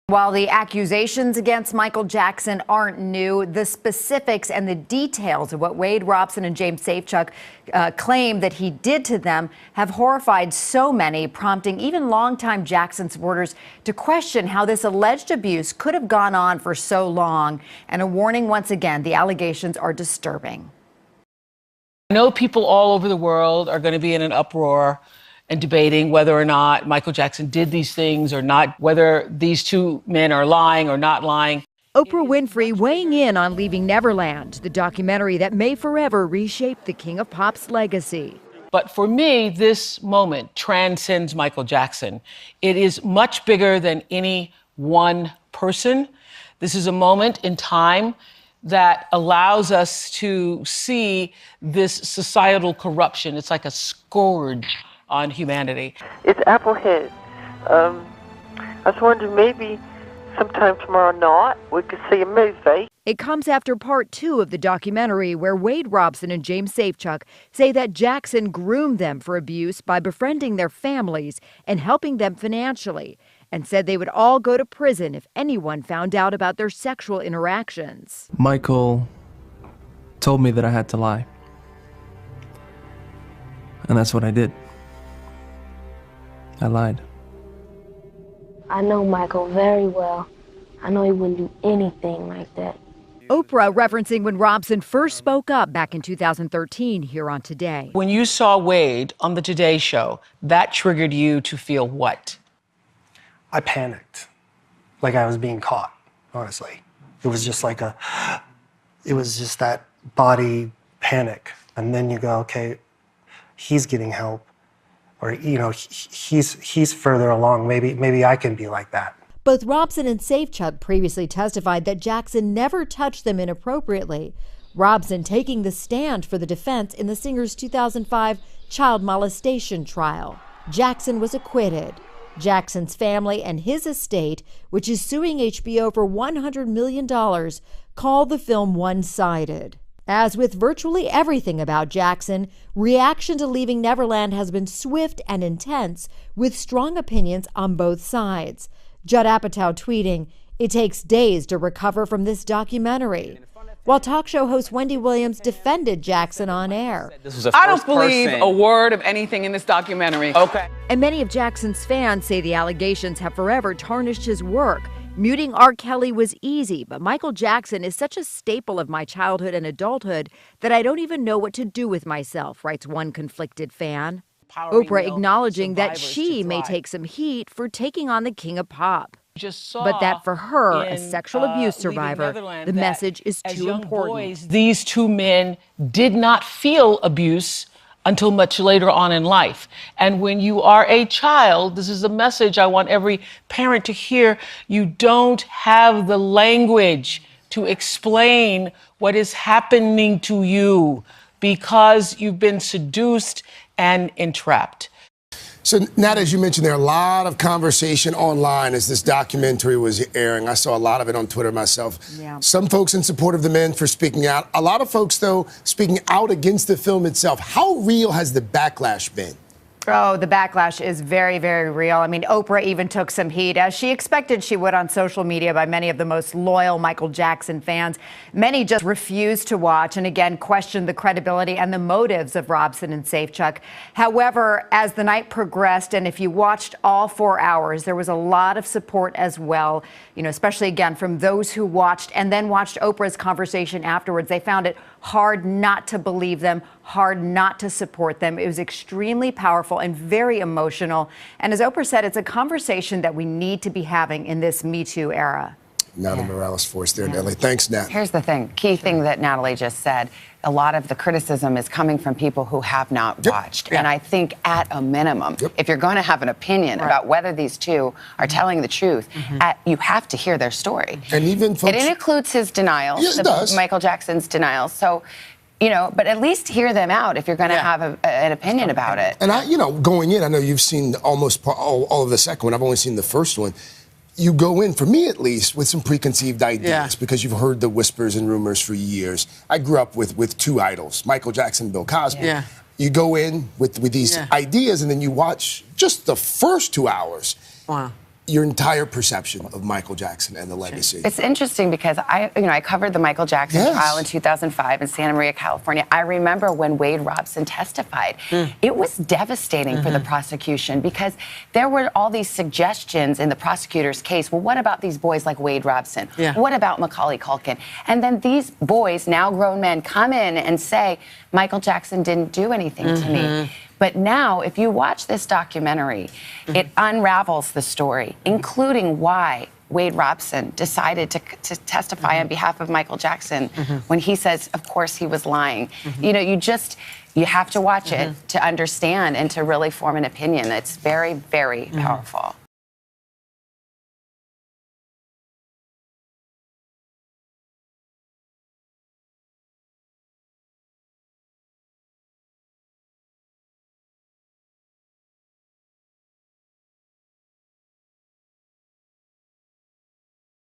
While the accusations against Michael Jackson aren't new, the specifics and the details of what Wade Robson and James Safechuck claim that he did to them have horrified so many, prompting even longtime Jackson supporters to question how this alleged abuse could have gone on for so long. And a warning once again, the allegations are disturbing. I know people all over the world are going to be in an uproar and debating whether or not Michael Jackson did these things or not, whether these two men are lying or not lying. Oprah Winfrey weighing in on Leaving Neverland, the documentary that may forever reshape the King of Pop's legacy. But for me, this moment transcends Michael Jackson. It is much bigger than any one person. This is a moment in time that allows us to see this societal corruption. It's like a scourge on humanity. It's Applehead. I was wondering maybe sometime tomorrow night we could see a movie. It comes after part 2 of the documentary where Wade Robson and James Safechuck say that Jackson groomed them for abuse by befriending their families and helping them financially, and said they would all go to prison if anyone found out about their sexual interactions. Michael told me that I had to lie. And that's what I did. I lied. I know Michael very well. I know he wouldn't do anything like that. Oprah referencing when Robson first spoke up back in 2013 here on Today. When you saw Wade on the Today Show, that triggered you to feel what? I panicked, like I was being caught, honestly. It was just like it was just that body panic. And then you go, okay, he's getting help. Or, you know, he's further along. Maybe I can be like that. Both Robson and Safechuck previously testified that Jackson never touched them inappropriately. Robson taking the stand for the defense in the singer's 2005 child molestation trial. Jackson was acquitted. Jackson's family and his estate, which is suing HBO for $100 million, called the film one-sided. As with virtually everything about Jackson, reaction to Leaving Neverland has been swift and intense, with strong opinions on both sides. Judd Apatow tweeting, "It takes days to recover from this documentary," while talk show host Wendy Williams defended Jackson on air. I don't believe a word of anything in this documentary. Okay. And many of Jackson's fans say the allegations have forever tarnished his work. Muting R. Kelly was easy, but Michael Jackson is such a staple of my childhood and adulthood that I don't even know what to do with myself, writes one conflicted fan. Oprah acknowledging that she may take some heat for taking on the King of Pop. But that for her, a sexual abuse survivor, the message is too important. These two men did not feel abuse until much later on in life. And when you are a child, this is a message I want every parent to hear, you don't have the language to explain what is happening to you because you've been seduced and entrapped. So, Nat, as you mentioned, there are a lot of conversation online as this documentary was airing. I saw a lot of it on Twitter myself. Yeah. Some folks in support of the men for speaking out. A lot of folks, though, speaking out against the film itself. How real has the backlash been? Oh, the backlash is very, very real. I mean, Oprah even took some heat, as she expected she would on social media by many of the most loyal Michael Jackson fans. Many just refused to watch and, again, questioned the credibility and the motives of Robson and Safechuck. However, as the night progressed, and if you watched all 4 hours, there was a lot of support as well, you know, especially, again, from those who watched and then watched Oprah's conversation afterwards. They found it hard not to believe them, hard not to support them. It was extremely powerful and very emotional. And as Oprah said, it's a conversation that we need to be having in this Me Too era. Now the Morales force there, Natalie. Thanks, Nat. Here's the thing. Key thing that Natalie just said. A lot of the criticism is coming from people who have not watched. And I think at a minimum, if you're going to have an opinion about whether these two are telling the truth, you have to hear their story. And even folks... It includes his denials, Yes, it does. Michael Jackson's denials. So, you know, but at least hear them out if you're going to have an opinion about it. And I, you know, going in, I know you've seen almost all of the second one. I've only seen the first one. You go in, for me at least, with some preconceived ideas because you've heard the whispers and rumors for years. I grew up with two idols, Michael Jackson and Bill Cosby. Yeah. You go in with these ideas and then you watch just the first 2 hours. Wow. your entire perception of Michael Jackson and the legacy. It's interesting because I covered the Michael Jackson trial in 2005 in Santa Maria, California. I remember when Wade Robson testified. It was devastating for the prosecution because there were all these suggestions in the prosecutor's case. Well, what about these boys like Wade Robson? What about Macaulay Culkin? And then these boys, now grown men, come in and say, Michael Jackson didn't do anything to me. But now, if you watch this documentary, it unravels the story, including why Wade Robson decided to testify on behalf of Michael Jackson when he says, of course, he was lying. You know, you have to watch it to understand and to really form an opinion. It's very, very powerful.